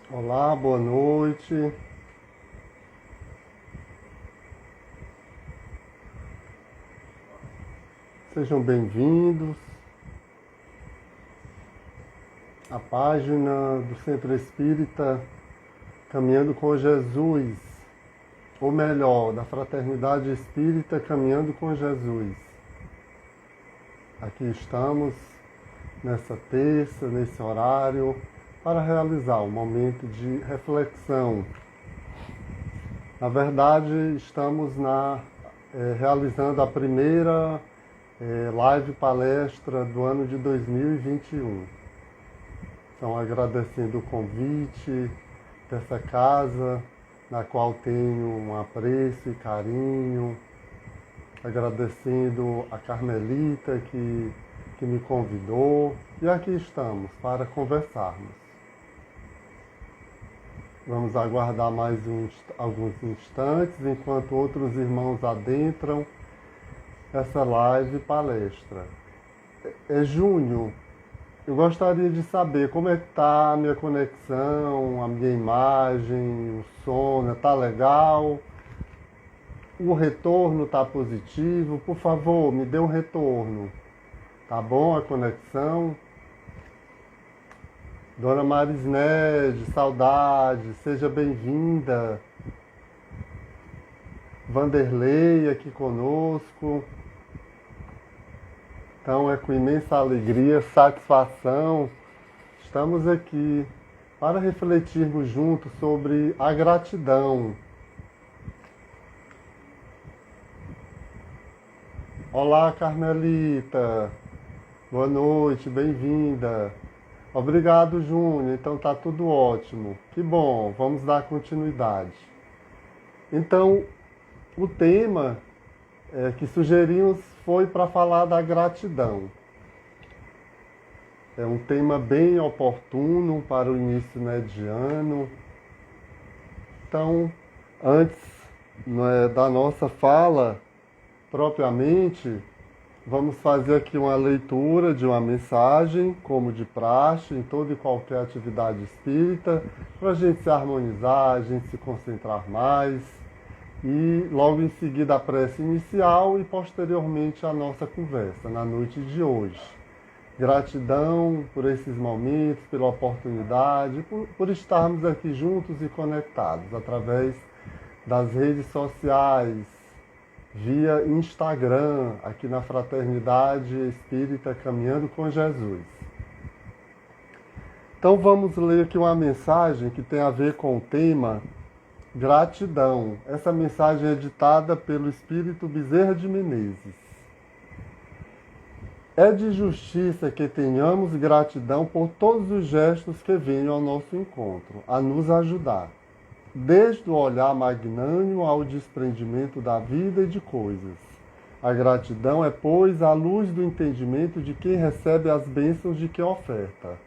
Olá, boa noite. Sejam bem-vindos à página do Centro Espírita Caminhando com Jesus, ou melhor, da Fraternidade Espírita Caminhando com Jesus. Aqui estamos nessa terça, nesse horário, para realizar um momento de reflexão. Na verdade, estamos realizando a primeira live palestra do ano de 2021. Então, agradecendo o convite dessa casa, na qual tenho um apreço e carinho, agradecendo a Carmelita que me convidou, e aqui estamos para conversarmos. Vamos aguardar mais alguns instantes, enquanto outros irmãos adentram essa live palestra. Júnior, eu gostaria de saber como é que está a minha conexão, a minha imagem, o som, está legal? O retorno está positivo? Por favor, me dê um retorno. Tá bom a conexão? Dona Marisnede, saudade, seja bem-vinda. Vanderlei aqui conosco. Então é com imensa alegria, satisfação, estamos aqui para refletirmos juntos sobre a gratidão. Olá, Carmelita, boa noite, bem-vinda. Obrigado, Júnior, então tá tudo ótimo. Que bom, vamos dar continuidade. Então, o tema que sugerimos foi para falar da gratidão. É um tema bem oportuno para o início de ano. Então, antes da nossa fala propriamente, vamos fazer aqui uma leitura de uma mensagem, como de praxe, em toda e qualquer atividade espírita, para a gente se harmonizar, a gente se concentrar mais. E logo em seguida a prece inicial e posteriormente a nossa conversa na noite de hoje. Gratidão por esses momentos, pela oportunidade, por estarmos aqui juntos e conectados através das redes sociais, via Instagram, aqui na Fraternidade Espírita Caminhando com Jesus. Então vamos ler aqui uma mensagem que tem a ver com o tema gratidão. Essa mensagem é ditada pelo Espírito Bezerra de Menezes. É de justiça que tenhamos gratidão por todos os gestos que venham ao nosso encontro, a nos ajudar, desde o olhar magnânimo ao desprendimento da vida e de coisas. A gratidão é, pois, a luz do entendimento de quem recebe as bênçãos de quem oferta.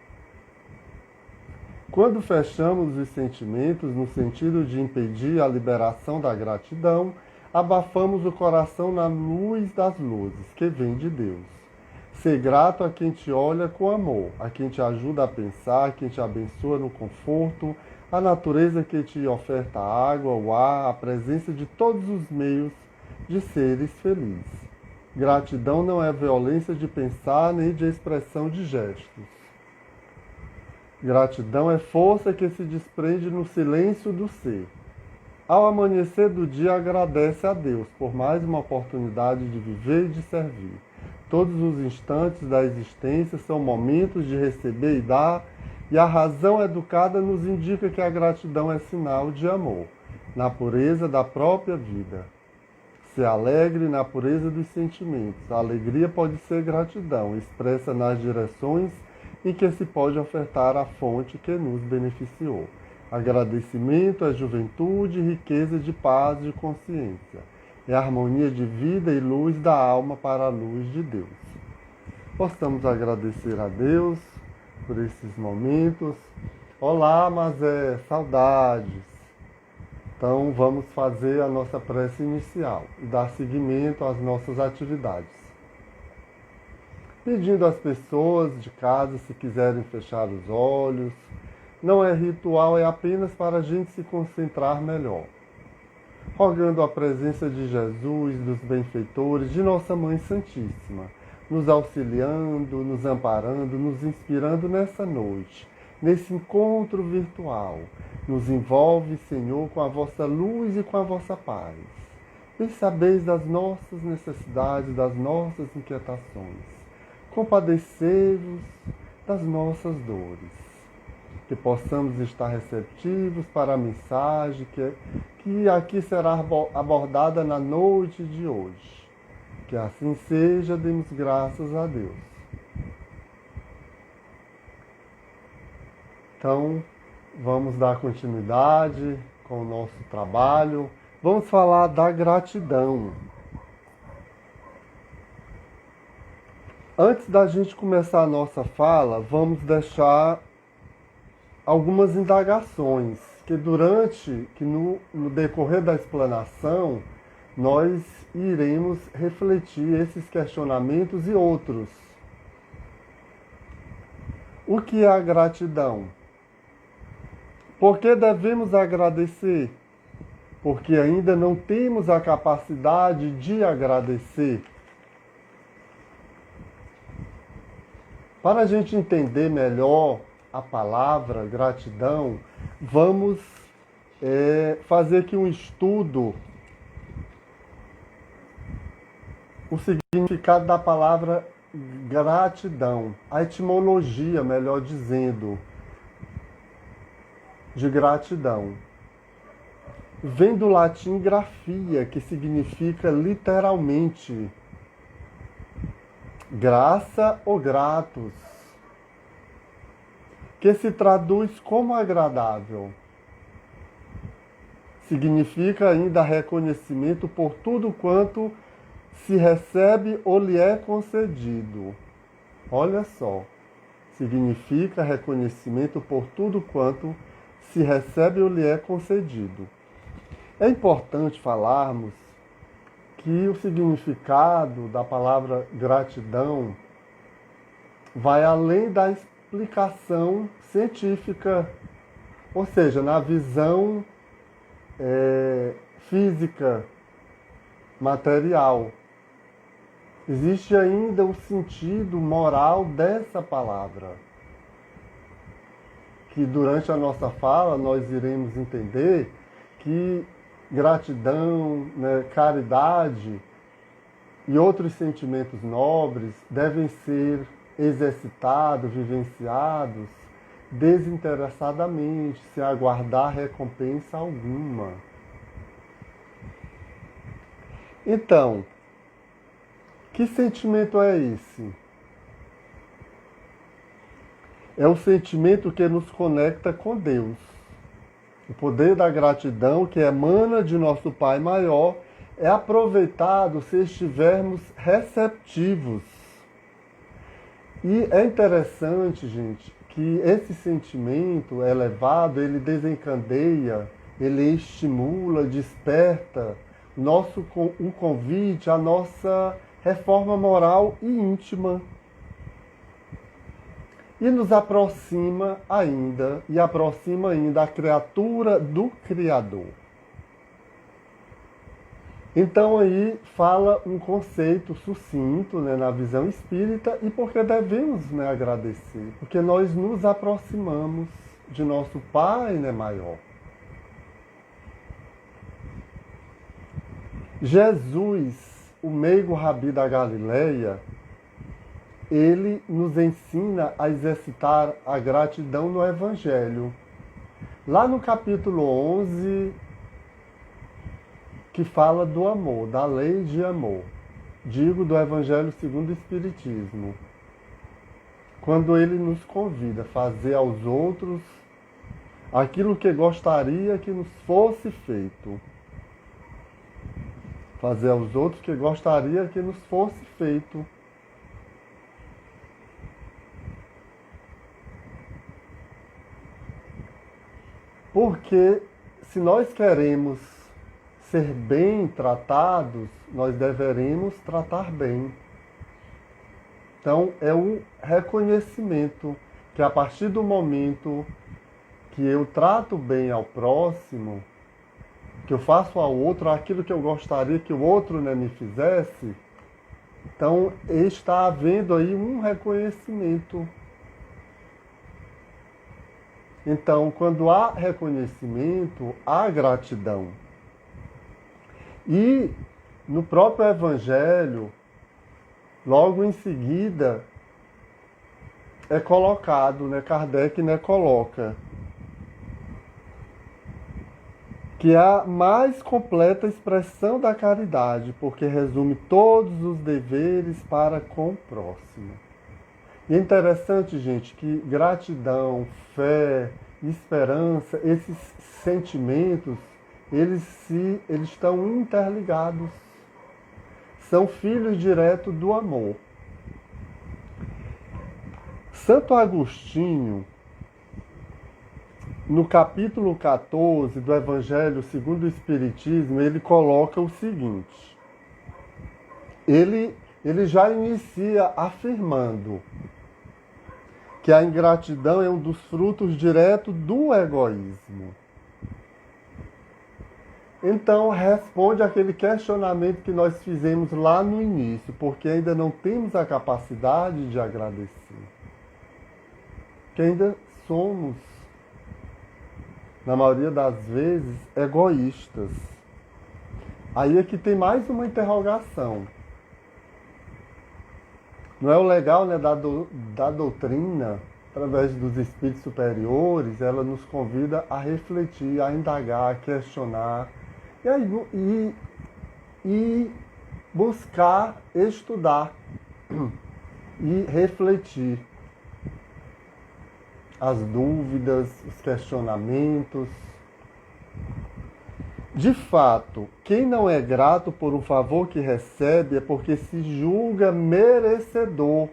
Quando fechamos os sentimentos no sentido de impedir a liberação da gratidão, abafamos o coração na luz das luzes, que vem de Deus. Ser grato a quem te olha com amor, a quem te ajuda a pensar, quem te abençoa no conforto, a natureza que te oferta a água, o ar, a presença de todos os meios de seres felizes. Gratidão não é violência de pensar nem de expressão de gestos. Gratidão é força que se desprende no silêncio do ser. Ao amanhecer do dia, agradece a Deus por mais uma oportunidade de viver e de servir. Todos os instantes da existência são momentos de receber e dar, e a razão educada nos indica que a gratidão é sinal de amor, na pureza da própria vida. Ser alegre na pureza dos sentimentos. A alegria pode ser gratidão, expressa nas direções em que se pode ofertar a fonte que nos beneficiou. Agradecimento é juventude, riqueza de paz e consciência. É harmonia de vida e luz da alma para a luz de Deus. Possamos agradecer a Deus por esses momentos. Olá, Mazé, saudades. Então vamos fazer a nossa prece inicial e dar seguimento às nossas atividades. Pedindo às pessoas de casa, se quiserem fechar os olhos, não é ritual, é apenas para a gente se concentrar melhor. Rogando a presença de Jesus, dos benfeitores, de Nossa Mãe Santíssima, nos auxiliando, nos amparando, nos inspirando nessa noite, nesse encontro virtual. Nos envolve, Senhor, com a vossa luz e com a vossa paz. E sabeis das nossas necessidades, das nossas inquietações. Compadecei-vos das nossas dores. Que possamos estar receptivos para a mensagem que aqui será abordada na noite de hoje. Que assim seja, demos graças a Deus. Então, vamos dar continuidade com o nosso trabalho. Vamos falar da gratidão. Antes da gente começar a nossa fala, vamos deixar algumas indagações que no decorrer da explanação, nós iremos refletir esses questionamentos e outros. O que é a gratidão? Por que devemos agradecer? Porque ainda não temos a capacidade de agradecer. Para a gente entender melhor a palavra gratidão, vamos fazer aqui um estudo, o significado da palavra gratidão, a etimologia, melhor dizendo, de gratidão. Vem do latim grafia, que significa literalmente graça ou gratus, que se traduz como agradável. Significa ainda reconhecimento por tudo quanto se recebe ou lhe é concedido. Olha só, significa reconhecimento por tudo quanto se recebe ou lhe é concedido. É importante falarmos que o significado da palavra gratidão vai além da explicação científica, ou seja, na visão física, material. Existe ainda o sentido moral dessa palavra, que durante a nossa fala nós iremos entender que gratidão, caridade e outros sentimentos nobres devem ser exercitados, vivenciados desinteressadamente, sem aguardar recompensa alguma. Então, que sentimento é esse? É o sentimento que nos conecta com Deus. O poder da gratidão que emana de nosso Pai maior é aproveitado se estivermos receptivos. E é interessante, gente, que esse sentimento elevado, ele desencadeia, ele estimula, desperta o convite à nossa reforma moral e íntima. E nos aproxima ainda a criatura do Criador. Então aí fala um conceito sucinto, na visão espírita, e porque devemos agradecer, porque nós nos aproximamos de nosso Pai maior. Jesus, o meigo Rabi da Galileia, ele nos ensina a exercitar a gratidão no Evangelho. Lá no capítulo 11, que fala do amor, da lei de amor. Digo do Evangelho segundo o Espiritismo. Quando ele nos convida a fazer aos outros aquilo que gostaria que nos fosse feito. Fazer aos outros que gostaria que nos fosse feito. Porque se nós queremos ser bem tratados, nós deveremos tratar bem. Então, é um reconhecimento que a partir do momento que eu trato bem ao próximo, que eu faço ao outro aquilo que eu gostaria que o outro, né, me fizesse, então está havendo aí um reconhecimento. Então, quando há reconhecimento, há gratidão. E no próprio Evangelho, logo em seguida, é colocado, né, Kardec, né, coloca que é a mais completa expressão da caridade, porque resume todos os deveres para com o próximo. E é interessante, gente, que gratidão, fé, esperança, esses sentimentos, eles estão interligados. São filhos diretos do amor. Santo Agostinho, no capítulo 14 do Evangelho segundo o Espiritismo, ele coloca o seguinte. Ele já inicia afirmando que a ingratidão é um dos frutos diretos do egoísmo. Então, responde aquele questionamento que nós fizemos lá no início, porque ainda não temos a capacidade de agradecer. Que ainda somos, na maioria das vezes, egoístas. Aí é que tem mais uma interrogação. Não é o legal, né, da doutrina, através dos espíritos superiores, ela nos convida a refletir, a indagar, a questionar, e buscar estudar e refletir as dúvidas, os questionamentos. De fato, quem não é grato por um favor que recebe é porque se julga merecedor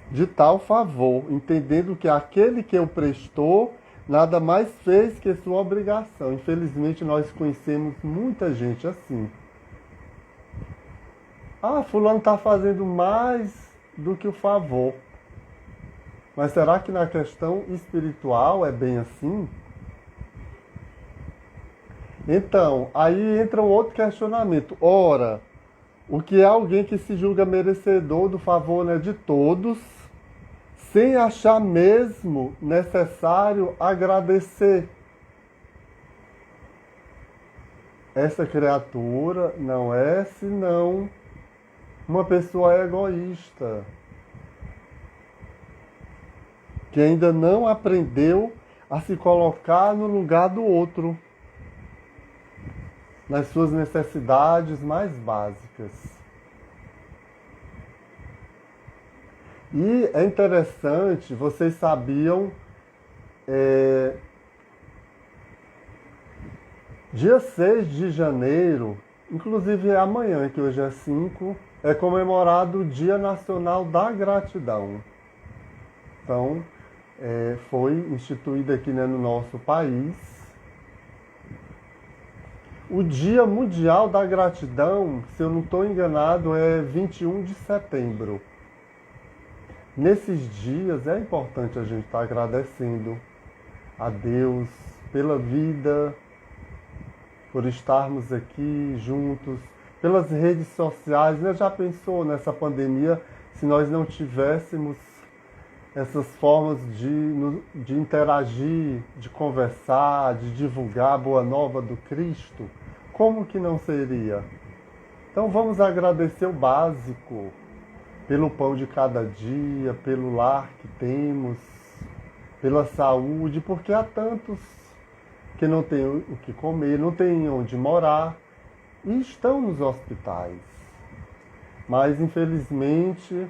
de tal favor, entendendo que aquele que o prestou nada mais fez que sua obrigação. Infelizmente, nós conhecemos muita gente assim. Ah, fulano está fazendo mais do que o favor. Mas será que na questão espiritual é bem assim? Então, aí entra um outro questionamento. Ora, o que é alguém que se julga merecedor do favor, né, de todos, sem achar mesmo necessário agradecer? Essa criatura não é senão uma pessoa egoísta, que ainda não aprendeu a se colocar no lugar do outro, nas suas necessidades mais básicas. E é interessante, vocês sabiam, dia 6 de janeiro, inclusive é amanhã, que hoje é 5, é comemorado o Dia Nacional da Gratidão. Então, foi instituído aqui, né, no nosso país. O Dia Mundial da Gratidão, se eu não estou enganado, é 21 de setembro. Nesses dias é importante a gente estar agradecendo a Deus pela vida, por estarmos aqui juntos, pelas redes sociais, né? Já pensou nessa pandemia, se nós não tivéssemos essas formas de interagir, de conversar, de divulgar a boa nova do Cristo? Como que não seria? Então vamos agradecer o básico, pelo pão de cada dia, pelo lar que temos, pela saúde, porque há tantos que não têm o que comer, não têm onde morar e estão nos hospitais. Mas, infelizmente,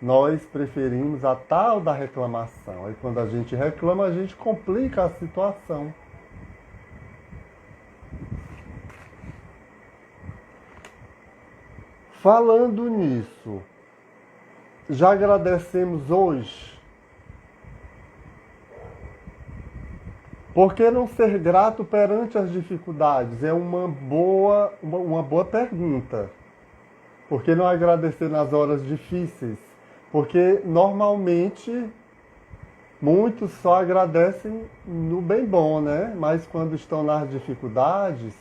nós preferimos a tal da reclamação. Aí quando a gente reclama, a gente complica a situação. Falando nisso, já agradecemos hoje? Por que não ser grato perante as dificuldades? É uma boa pergunta. Por que não agradecer nas horas difíceis? Porque normalmente Muitos só agradecem no bem bom, né? Mas quando estão nas dificuldades,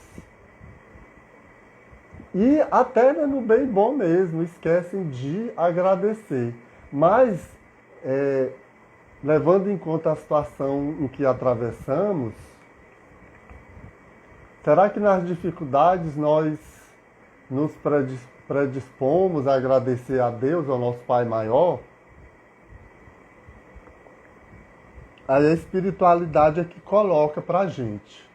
e até no bem bom mesmo, esquecem de agradecer. Mas, levando em conta a situação em que atravessamos, será que nas dificuldades nós nos predispomos a agradecer a Deus, ao nosso Pai maior? Aí a espiritualidade é que coloca para a gente.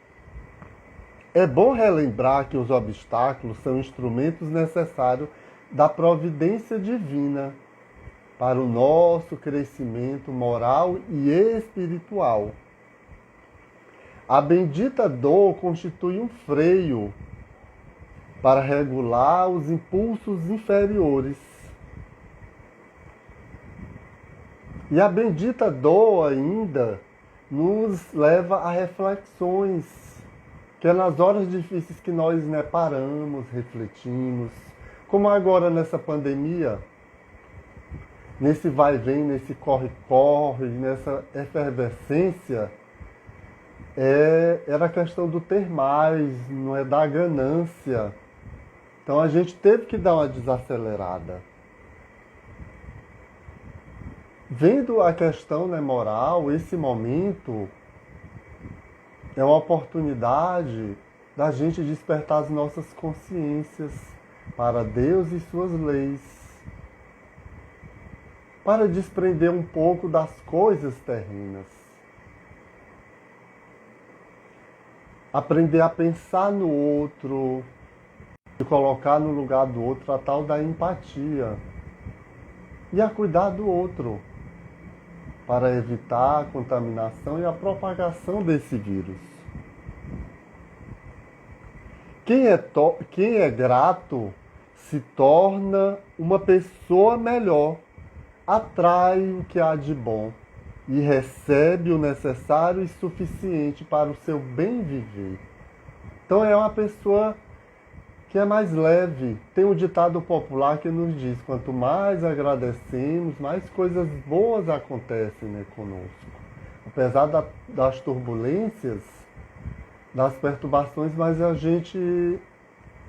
É bom relembrar que os obstáculos são instrumentos necessários da providência divina para o nosso crescimento moral e espiritual. A bendita dor constitui um freio para regular os impulsos inferiores. E a bendita dor ainda nos leva a reflexões, que é nas horas difíceis que nós paramos, refletimos, como agora nessa pandemia, nesse vai e vem, nesse corre-corre, nessa efervescência, era a questão do ter mais, não é da ganância. Então a gente teve que dar uma desacelerada. Vendo a questão moral, esse momento é uma oportunidade da gente despertar as nossas consciências para Deus e suas leis, para desprender um pouco das coisas terrenas, aprender a pensar no outro, se colocar no lugar do outro, a tal da empatia, e a cuidar do outro, para evitar a contaminação e a propagação desse vírus. Quem é grato se torna uma pessoa melhor, atrai o que há de bom e recebe o necessário e suficiente para o seu bem viver. Então é uma pessoa que é mais leve. Tem um ditado popular que nos diz: quanto mais agradecemos, mais coisas boas acontecem conosco. Apesar das turbulências, das perturbações, mas a gente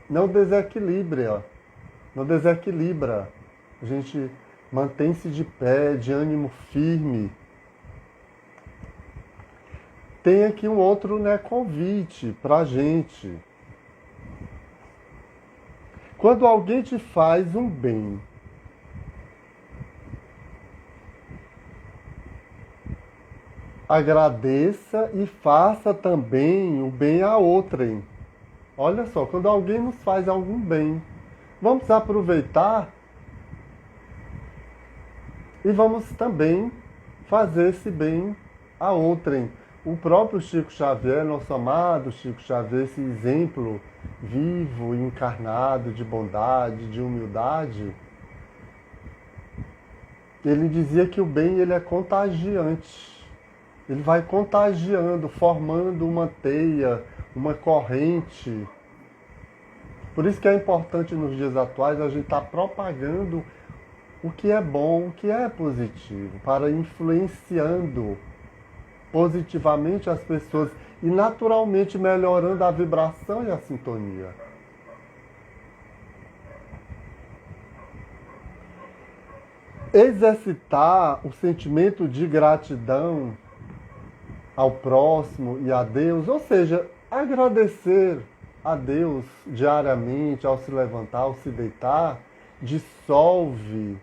não desequilibra. A gente mantém-se de pé, de ânimo firme. Tem aqui um outro convite para a gente. Quando alguém te faz um bem, agradeça e faça também o bem a outrem. Olha só, quando alguém nos faz algum bem, vamos aproveitar e vamos também fazer esse bem a outrem. O próprio Chico Xavier, nosso amado Chico Xavier, esse exemplo vivo e encarnado de bondade, de humildade, ele dizia que o bem ele é contagiante. Ele vai contagiando, formando uma teia, uma corrente. Por isso que é importante nos dias atuais a gente estar propagando o que é bom, o que é positivo, para influenciando positivamente as pessoas e naturalmente melhorando a vibração e a sintonia. Exercitar o sentimento de gratidão ao próximo e a Deus, ou seja, agradecer a Deus diariamente ao se levantar, ao se deitar, dissolve,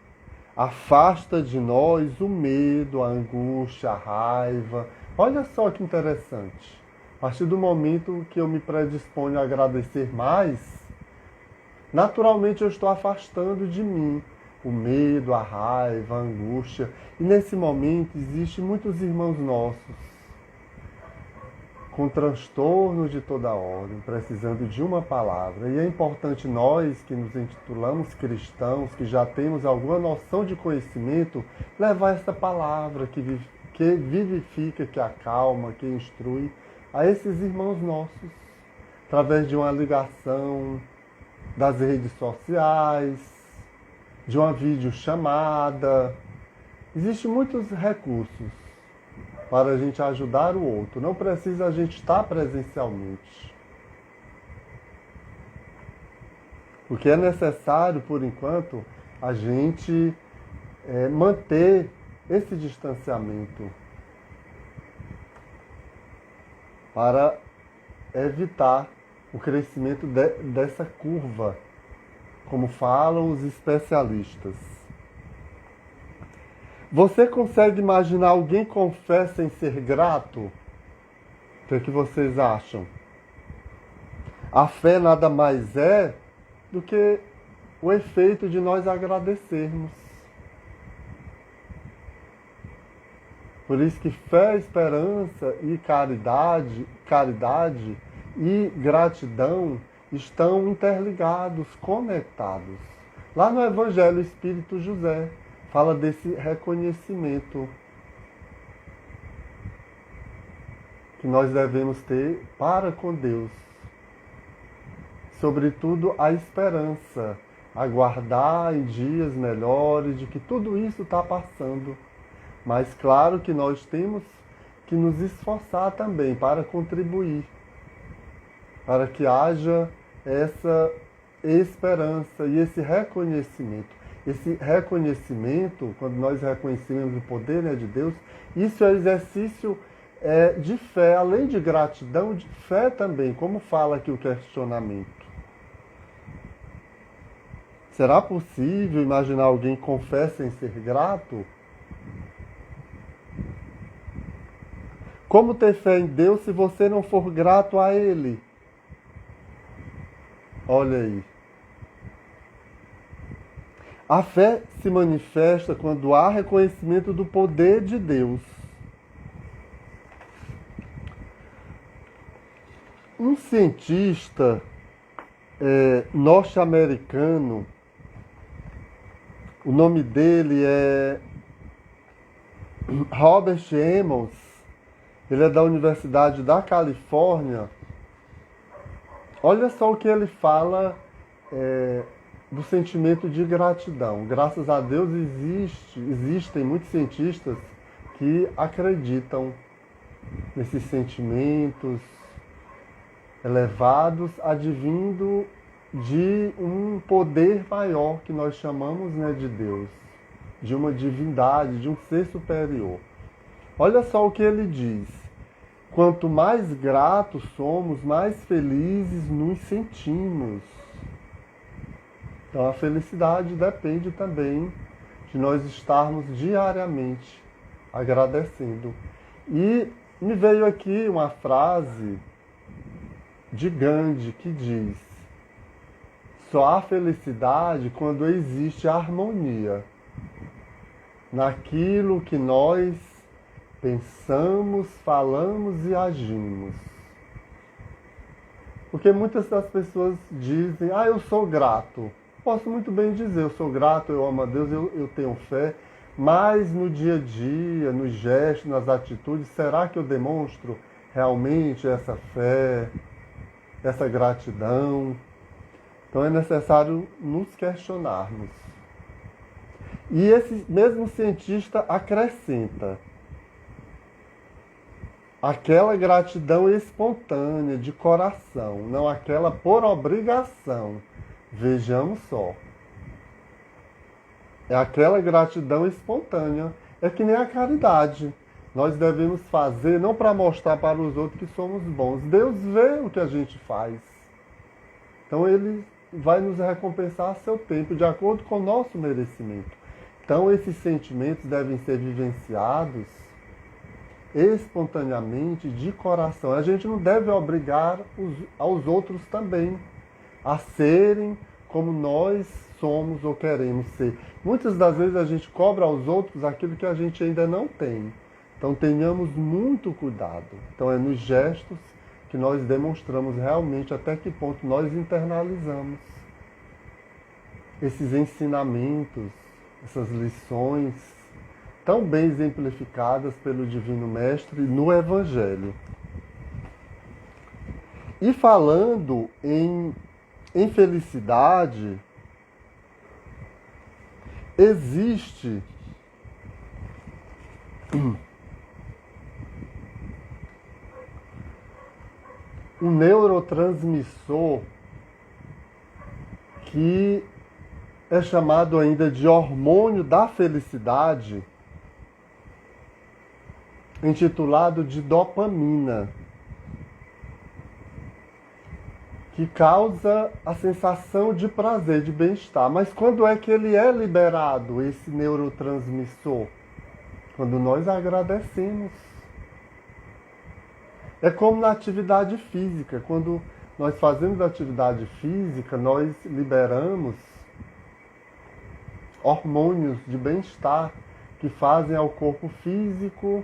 afasta de nós o medo, a angústia, a raiva. Olha só que interessante. A partir do momento que eu me predisponho a agradecer mais, naturalmente eu estou afastando de mim o medo, a raiva, a angústia. E nesse momento existem muitos irmãos nossos com transtornos de toda ordem, precisando de uma palavra. E é importante nós, que nos intitulamos cristãos, que já temos alguma noção de conhecimento, levar essa palavra que vivifica, que acalma, que instrui a esses irmãos nossos, através de uma ligação das redes sociais, de uma videochamada. Existem muitos recursos. para a gente ajudar o outro. Não precisa a gente estar presencialmente. O que é necessário, por enquanto, a gente manter esse distanciamento para evitar o crescimento dessa curva, como falam os especialistas. Você consegue imaginar alguém com fé sem ser grato? O que vocês acham? A fé nada mais é do que o efeito de nós agradecermos. Por isso que fé, esperança e caridade e gratidão estão interligados, conectados. Lá no Evangelho, o Espírito José fala desse reconhecimento que nós devemos ter para com Deus. Sobretudo a esperança, aguardar em dias melhores, de que tudo isso está passando. Mas claro que nós temos que nos esforçar também para contribuir, para que haja essa esperança e esse reconhecimento. Esse reconhecimento, quando nós reconhecemos o poder, né, de Deus, isso é exercício de fé, além de gratidão, de fé também, como fala aqui o questionamento. Será possível imaginar alguém com fé sem ser grato? Como ter fé em Deus se você não for grato a Ele? Olha aí. A fé se manifesta quando há reconhecimento do poder de Deus. Um cientista norte-americano, o nome dele é Robert Emmons, ele é da Universidade da Califórnia. Olha só o que ele fala do sentimento de gratidão. Graças a Deus existem muitos cientistas que acreditam nesses sentimentos elevados advindo de um poder maior que nós chamamos, né, de Deus, de uma divindade, de um ser superior. Olha só o que ele diz. Quanto mais gratos somos, mais felizes nos sentimos. Então a felicidade depende também de nós estarmos diariamente agradecendo. E me veio aqui uma frase de Gandhi que diz: só há felicidade quando existe harmonia naquilo que nós pensamos, falamos e agimos. Porque muitas das pessoas dizem: eu sou grato. Posso muito bem dizer, eu sou grato, eu amo a Deus, eu tenho fé, mas no dia a dia, nos gestos, nas atitudes, será que eu demonstro realmente essa fé, essa gratidão? Então é necessário nos questionarmos. E esse mesmo cientista acrescenta: aquela gratidão espontânea, de coração, não aquela por obrigação. Vejamos só. É aquela gratidão espontânea. É que nem a caridade. Nós devemos fazer não para mostrar para os outros que somos bons. Deus vê o que a gente faz. Então Ele vai nos recompensar a seu tempo, de acordo com o nosso merecimento. Então esses sentimentos devem ser vivenciados espontaneamente, de coração. A gente não deve obrigar aos outros também a serem como nós somos ou queremos ser. Muitas das vezes a gente cobra aos outros aquilo que a gente ainda não tem. Então tenhamos muito cuidado. Então é nos gestos que nós demonstramos realmente até que ponto nós internalizamos esses ensinamentos, essas lições tão bem exemplificadas pelo Divino Mestre no Evangelho. E falando em felicidade, existe um neurotransmissor que é chamado ainda de hormônio da felicidade, intitulado de dopamina, que causa a sensação de prazer, de bem-estar. Mas quando é que ele é liberado, esse neurotransmissor? Quando nós agradecemos. É como na atividade física. Quando nós fazemos atividade física, nós liberamos hormônios de bem-estar que fazem ao corpo físico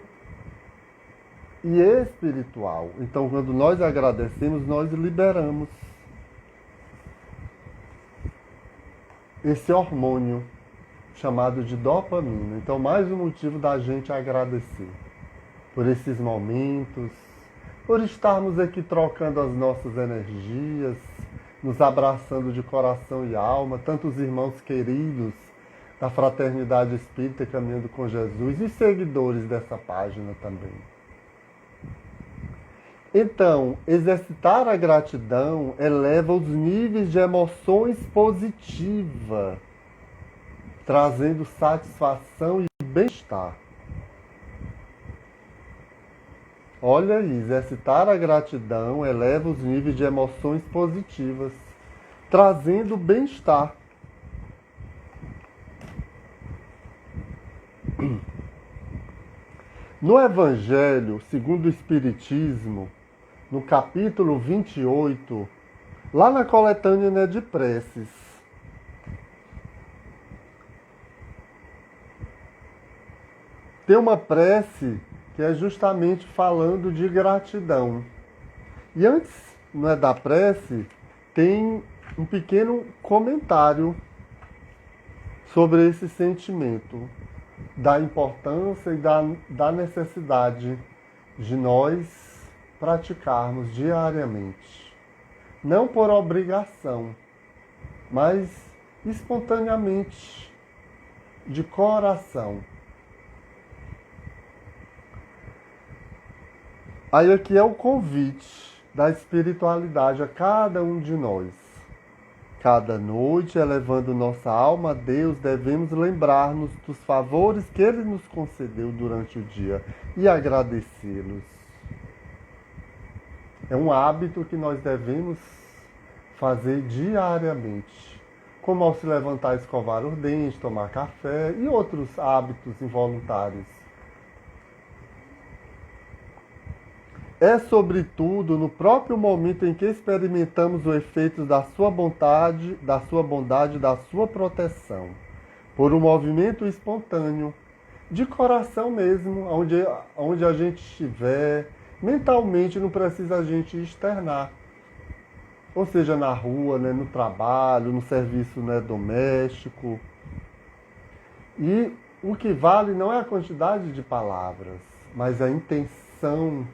e espiritual. Então, quando nós agradecemos, nós liberamos esse hormônio chamado de dopamina. Então, mais um motivo da gente agradecer por esses momentos, por estarmos aqui trocando as nossas energias, nos abraçando de coração e alma, tantos irmãos queridos da Fraternidade Espírita Caminhando com Jesus e seguidores dessa página também. Então, exercitar a gratidão eleva os níveis de emoções positivas, trazendo satisfação e bem-estar. Olha aí, exercitar a gratidão eleva os níveis de emoções positivas, trazendo bem-estar. No Evangelho, segundo o Espiritismo, no capítulo 28, lá na coletânea, né, de preces, tem uma prece que é justamente falando de gratidão. E antes, não é, da prece, tem um pequeno comentário sobre esse sentimento, da importância e da necessidade de nós praticarmos diariamente. Não por obrigação, mas espontaneamente, de coração. Aí aqui é o convite da espiritualidade a cada um de nós. Cada noite, elevando nossa alma a Deus, devemos lembrar-nos dos favores que Ele nos concedeu durante o dia e agradecê-los. É um hábito que nós devemos fazer diariamente, como ao se levantar, escovar os dentes, tomar café e outros hábitos involuntários. É, sobretudo, no próprio momento em que experimentamos o efeito da sua bondade, da sua proteção, por um movimento espontâneo, de coração mesmo, onde a gente estiver, mentalmente não precisa a gente externar. Ou seja, na rua, né, no trabalho, no serviço, né, doméstico. E o que vale não é a quantidade de palavras, mas a intenção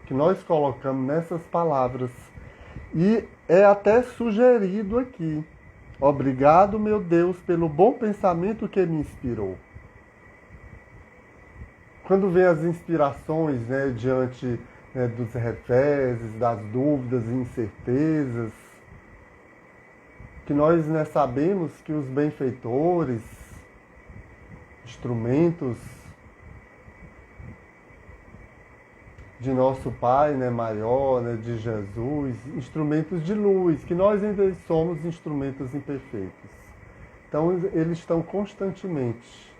que nós colocamos nessas palavras. E é até sugerido aqui: obrigado, meu Deus, pelo bom pensamento que me inspirou. Quando vem as inspirações, né, diante, né, dos reveses, das dúvidas e incertezas, que nós, né, sabemos que os benfeitores, instrumentos de nosso Pai, né, maior, né, de Jesus, instrumentos de luz, que nós ainda somos instrumentos imperfeitos. Então, eles estão constantemente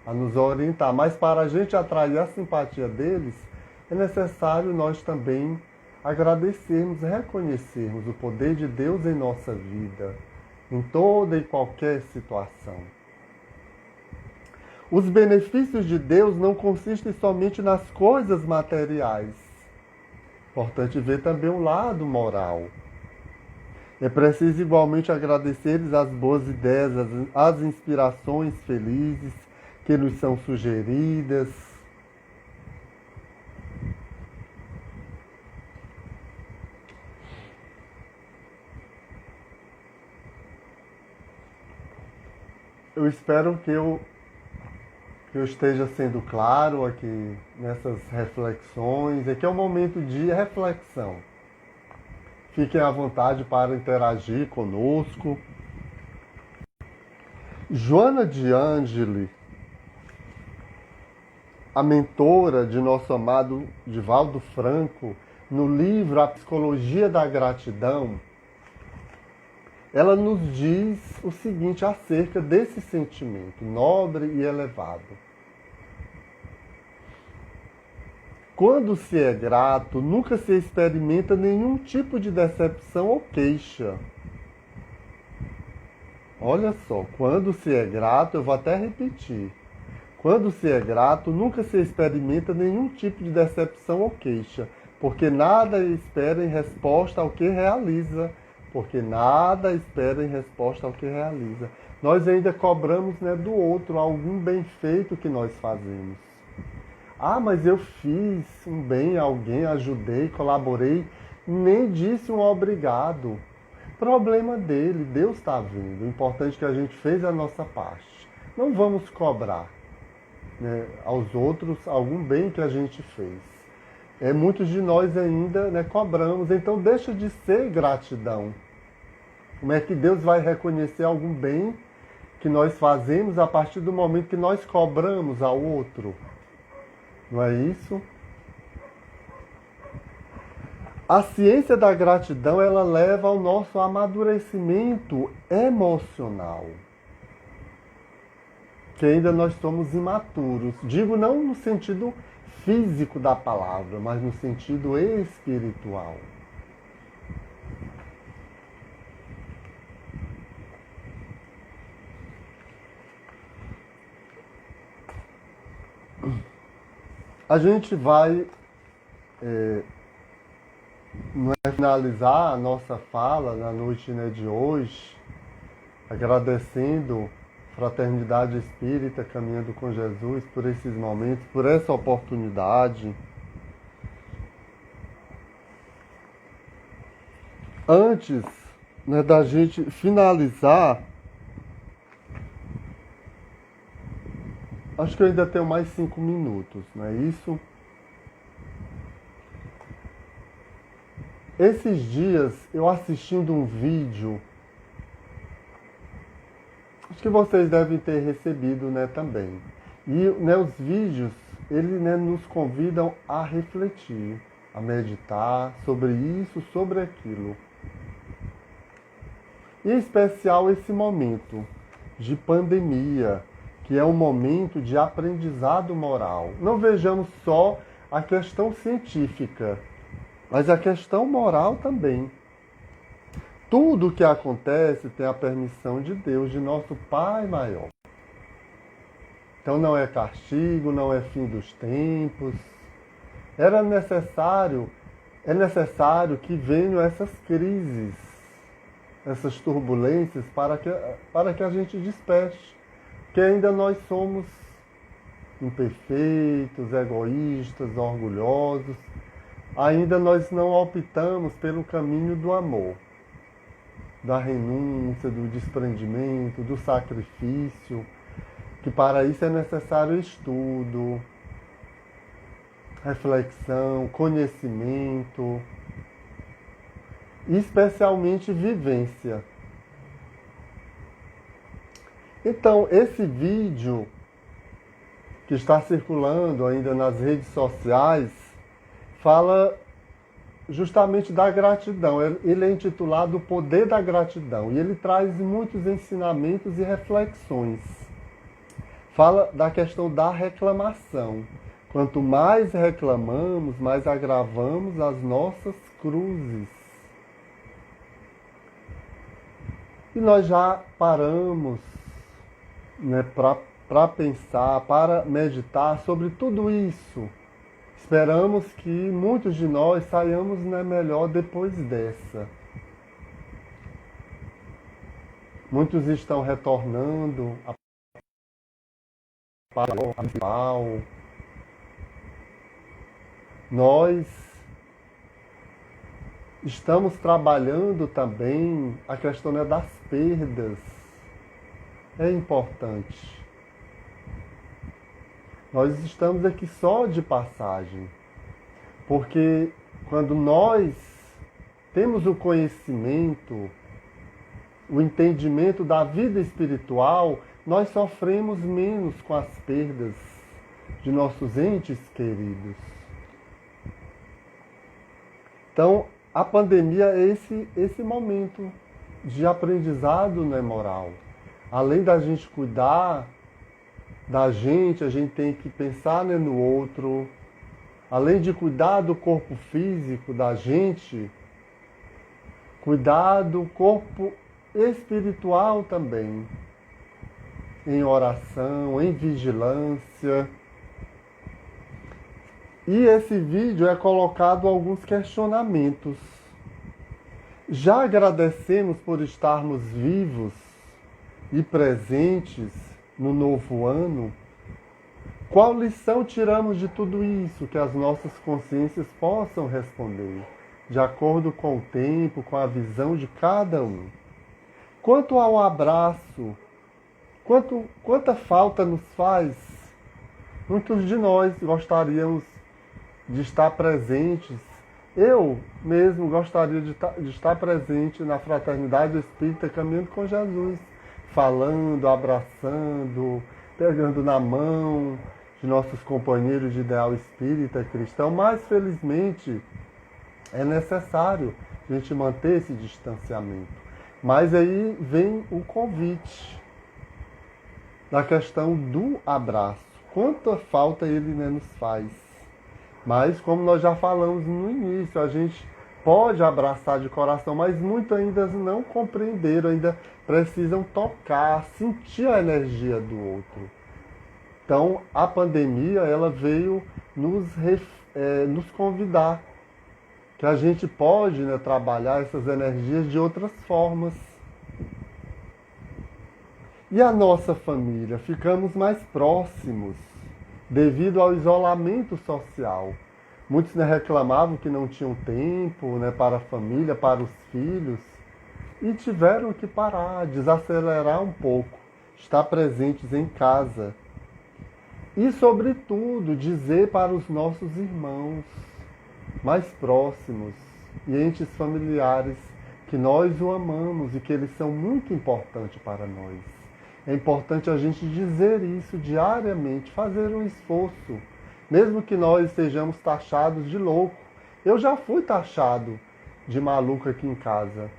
a nos orientar. Mas para a gente atrair a simpatia deles, é necessário nós também agradecermos, reconhecermos o poder de Deus em nossa vida, em toda e qualquer situação. Os benefícios de Deus não consistem somente nas coisas materiais. Importante ver também o lado moral. É preciso igualmente agradecer-lhes as boas ideias, as inspirações felizes que nos são sugeridas. Eu espero que eu esteja sendo claro aqui nessas reflexões. Aqui é um momento de reflexão. Fiquem à vontade para interagir conosco. Joana de Ângeli, a mentora de nosso amado Divaldo Franco, no livro A Psicologia da Gratidão, ela nos diz o seguinte acerca desse sentimento nobre e elevado. Quando se é grato, nunca se experimenta nenhum tipo de decepção ou queixa. Olha só, quando se é grato, eu vou até repetir. Quando se é grato, nunca se experimenta nenhum tipo de decepção ou queixa, porque nada espera em resposta ao que realiza. Porque nada espera em resposta ao que realiza. Nós ainda cobramos, né, do outro algum bem feito que nós fazemos. Ah, mas eu fiz um bem a alguém, ajudei, colaborei, nem disse um obrigado. Problema dele, Deus está vendo. O importante é que a gente fez a nossa parte. Não vamos cobrar, né, aos outros algum bem que a gente fez. Muitos de nós ainda, né, cobramos, então deixa de ser gratidão. Como é que Deus vai reconhecer algum bem que nós fazemos a partir do momento que nós cobramos ao outro? Não é isso? A ciência da gratidão, ela leva ao nosso amadurecimento emocional. Que ainda nós somos imaturos. Digo não no sentido físico da palavra, mas no sentido espiritual. A gente vai finalizar a nossa fala na noite, né, de hoje, agradecendo Fraternidade Espírita Caminhando com Jesus por esses momentos, por essa oportunidade. Antes, né, da gente finalizar, acho que eu ainda tenho mais 5 minutos, não é isso? Esses dias, eu assistindo um vídeo, acho que vocês devem ter recebido, né, também. E, né, os vídeos, eles, né, nos convidam a refletir, a meditar sobre isso, sobre aquilo. E em especial esse momento de pandemia, que é um momento de aprendizado moral. Não vejamos só a questão científica, mas a questão moral também. Tudo o que acontece tem a permissão de Deus, de nosso Pai maior. Então não é castigo, não é fim dos tempos. É necessário que venham essas crises, essas turbulências, para que a gente desperte. Que ainda nós somos imperfeitos, egoístas, orgulhosos. Ainda nós não optamos pelo caminho do amor, da renúncia, do desprendimento, do sacrifício, que para isso é necessário estudo, reflexão, conhecimento, e especialmente vivência. Então, esse vídeo que está circulando ainda nas redes sociais fala justamente da gratidão. Ele é intitulado O Poder da Gratidão e ele traz muitos ensinamentos e reflexões. Fala da questão da reclamação. Quanto mais reclamamos, mais agravamos as nossas cruzes. E nós já paramos, né, para pensar, para meditar sobre tudo isso. Esperamos que muitos de nós saiamos, né, melhor depois dessa. Muitos estão retornando a principal. Nós estamos trabalhando também a questão, né, das perdas. É importante. Nós estamos aqui só de passagem, porque quando nós temos o conhecimento, o entendimento da vida espiritual, nós sofremos menos com as perdas de nossos entes queridos. Então, a pandemia é esse momento de aprendizado, né, moral. Além da gente cuidar da gente, a gente tem que pensar, né, no outro. Além de cuidar do corpo físico da gente, cuidar do corpo espiritual também. Em oração, em vigilância. E esse vídeo é colocado alguns questionamentos. Já agradecemos por estarmos vivos e presentes no novo ano? Qual lição tiramos de tudo isso que as nossas consciências possam responder, de acordo com o tempo, com a visão de cada um? Quanto ao abraço, quanta falta nos faz? Muitos de nós gostaríamos de estar presentes. Eu mesmo gostaria de estar presente na Fraternidade Espírita Caminhando com Jesus, falando, abraçando, pegando na mão de nossos companheiros de ideal espírita cristão, mas felizmente é necessário a gente manter esse distanciamento. Mas aí vem o convite da questão do abraço. Quanta falta ele, né, nos faz. Mas como nós já falamos no início, a gente pode abraçar de coração, mas muitos ainda não compreenderam, ainda precisam tocar, sentir a energia do outro. Então, a pandemia, ela veio nos convidar, que a gente pode, né, trabalhar essas energias de outras formas. E a nossa família? Ficamos mais próximos devido ao isolamento social. Muitos, né, reclamavam que não tinham tempo, né, para a família, para os filhos, e tiveram que parar, desacelerar um pouco, estar presentes em casa. E, sobretudo, dizer para os nossos irmãos mais próximos e entes familiares que nós o amamos e que eles são muito importantes para nós. É importante a gente dizer isso diariamente, fazer um esforço, mesmo que nós sejamos taxados de louco. Eu já fui taxado de maluco aqui em casa,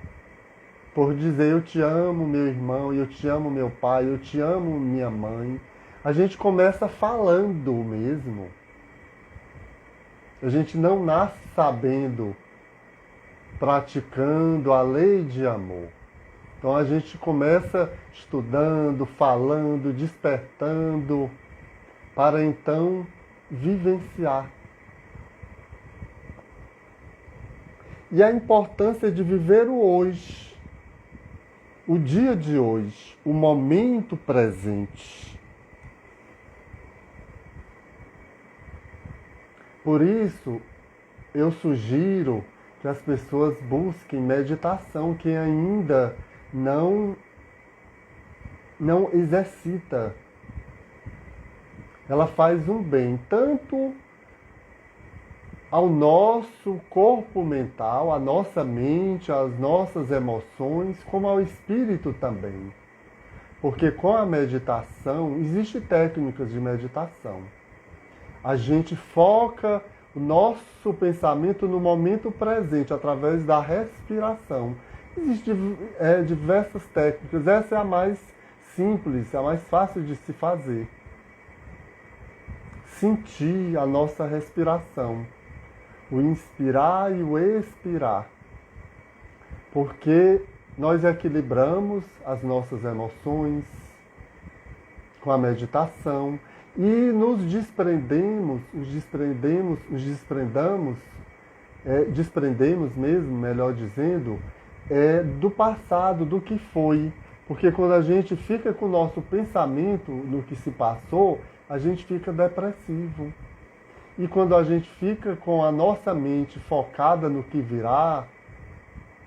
por dizer eu te amo meu irmão, eu te amo meu pai, eu te amo minha mãe. A gente começa falando mesmo. A gente não nasce sabendo, praticando a lei de amor. Então a gente começa estudando, falando, despertando, para então vivenciar. E a importância de viver o hoje, o dia de hoje, o momento presente. Por isso, eu sugiro que as pessoas busquem meditação, quem ainda não exercita. Ela faz um bem tanto ao nosso corpo mental, à nossa mente, às nossas emoções, como ao espírito também. Porque com a meditação, existem técnicas de meditação. A gente foca o nosso pensamento no momento presente, através da respiração. Existem diversas técnicas, essa é a mais simples, a mais fácil de se fazer. Sentir a nossa respiração, o inspirar e o expirar. Porque nós equilibramos as nossas emoções com a meditação, e nos desprendemos mesmo, melhor dizendo, do passado, do que foi. Porque quando a gente fica com o nosso pensamento no que se passou, a gente fica depressivo. E quando a gente fica com a nossa mente focada no que virá,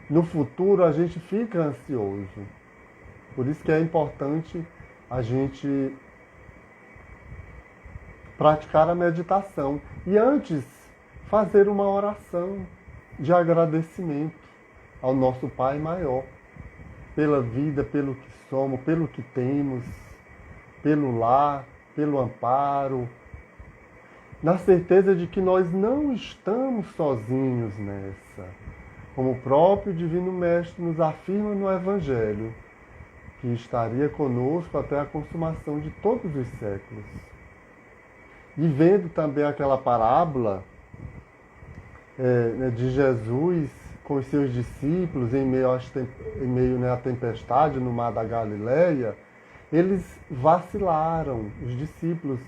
no futuro, a gente fica ansioso. Por isso que é importante a gente praticar a meditação. E antes, fazer uma oração de agradecimento. ao nosso Pai maior, pela vida, pelo que somos, pelo que temos, pelo lar, pelo amparo, na certeza de que nós não estamos sozinhos nessa. Como o próprio Divino Mestre nos afirma no Evangelho, que estaria conosco até a consumação de todos os séculos. E vendo também aquela parábola de Jesus com os seus discípulos em meio à tempestade no mar da Galileia, eles vacilaram, os discípulos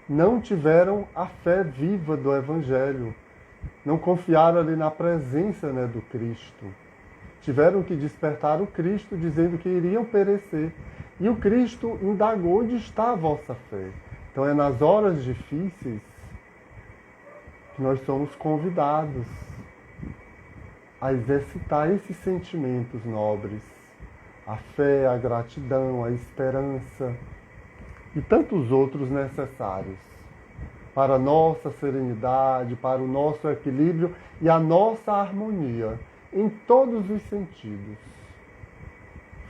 não tiveram a fé viva do Evangelho, não confiaram ali na presença do Cristo. Tiveram que despertar o Cristo dizendo que iriam perecer. E o Cristo indagou: onde está a vossa fé? Então é nas horas difíceis que nós somos convidados a exercitar esses sentimentos nobres, a fé, a gratidão, a esperança e tantos outros necessários para a nossa serenidade, para o nosso equilíbrio e a nossa harmonia em todos os sentidos,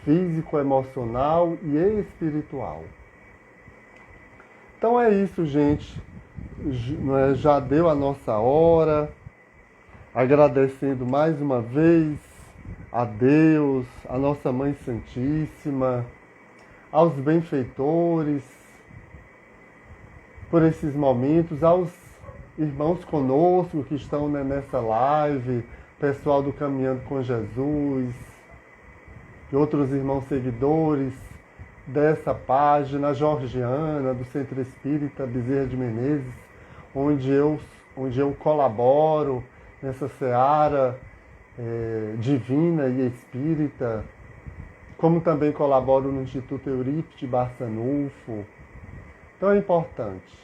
físico, emocional e espiritual. Então é isso, gente. Já deu a nossa hora. Agradecendo mais uma vez a Deus, a nossa Mãe Santíssima, aos benfeitores, por esses momentos, aos irmãos conosco que estão nessa live, pessoal do Caminhando com Jesus, e outros irmãos seguidores dessa página, Georgiana, do Centro Espírita Bezerra de Menezes, onde eu colaboro nessa seara divina e espírita, como também colaboro no Instituto Eurípides Barçanufo. Então é importante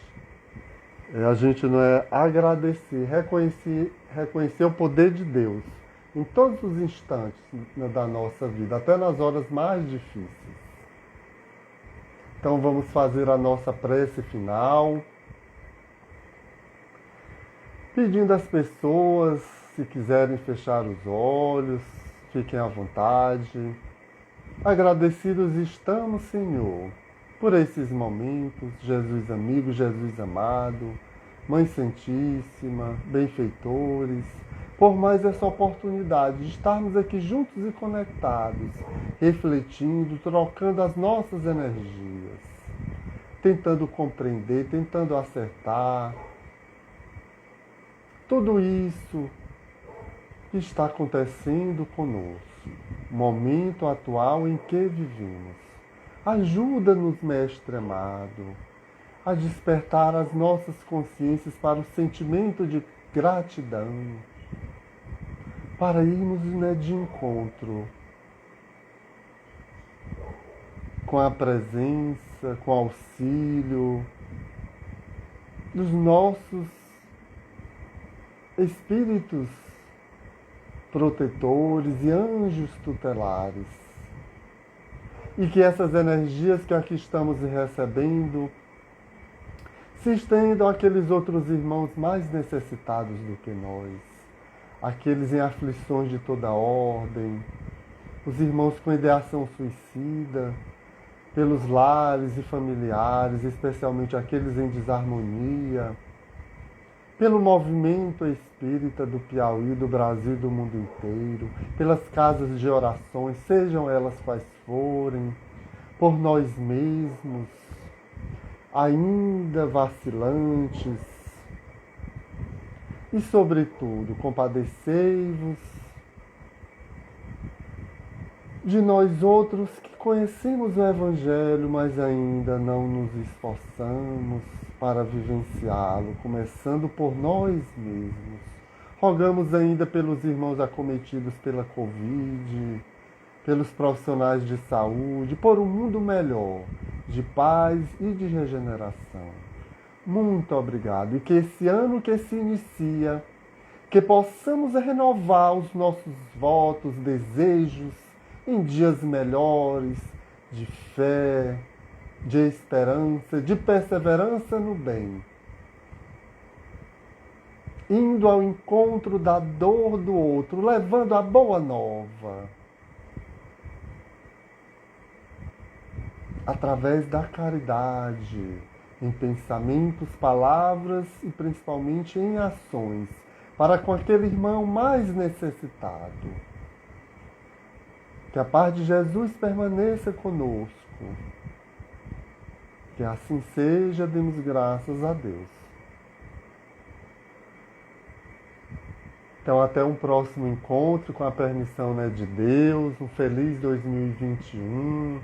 a gente agradecer, reconhecer o poder de Deus em todos os instantes da nossa vida, até nas horas mais difíceis. Então vamos fazer a nossa prece final, pedindo às pessoas, se quiserem fechar os olhos, fiquem à vontade. Agradecidos estamos, Senhor, por esses momentos, Jesus amigo, Jesus amado, Mãe Santíssima, benfeitores, por mais essa oportunidade de estarmos aqui juntos e conectados, refletindo, trocando as nossas energias, tentando compreender, tentando acertar, tudo isso que está acontecendo conosco, momento atual em que vivemos. Ajuda-nos, Mestre amado, a despertar as nossas consciências para o sentimento de gratidão, para irmos de encontro com a presença, com o auxílio dos nossos espíritos protetores e anjos tutelares. E que essas energias que aqui estamos recebendo se estendam àqueles outros irmãos mais necessitados do que nós, aqueles em aflições de toda ordem, os irmãos com ideação suicida, pelos lares e familiares, especialmente aqueles em desarmonia, pelo movimento espírita do Piauí, do Brasil e do mundo inteiro, pelas casas de orações, sejam elas quais forem, por nós mesmos, ainda vacilantes, e, sobretudo, compadecei-vos de nós outros que conhecemos o Evangelho, mas ainda não nos esforçamos para vivenciá-lo, começando por nós mesmos. Rogamos ainda pelos irmãos acometidos pela Covid, pelos profissionais de saúde, por um mundo melhor, de paz e de regeneração. Muito obrigado. E que esse ano que se inicia, que possamos renovar os nossos votos, desejos, em dias melhores, de fé, de esperança, de perseverança no bem. indo ao encontro da dor do outro, levando a boa nova. Através da caridade, em pensamentos, palavras e principalmente em ações, para com aquele irmão mais necessitado. Que a paz de Jesus permaneça conosco. Que assim seja, demos graças a Deus. Então, até um próximo encontro, com a permissão, de Deus. Um feliz 2021.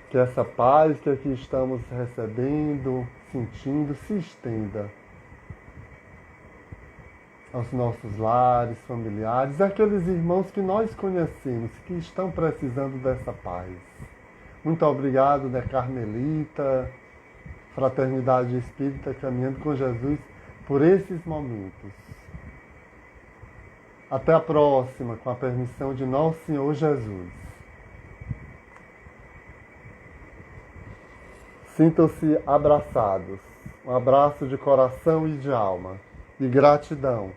Que essa paz que aqui estamos recebendo, sentindo, se estenda aos nossos lares, familiares, aqueles irmãos que nós conhecemos, que estão precisando dessa paz. Muito obrigado, Carmelita, Fraternidade Espírita, caminhando com Jesus por esses momentos. Até a próxima, com a permissão de Nosso Senhor Jesus. Sintam-se abraçados. Um abraço de coração e de alma. E gratidão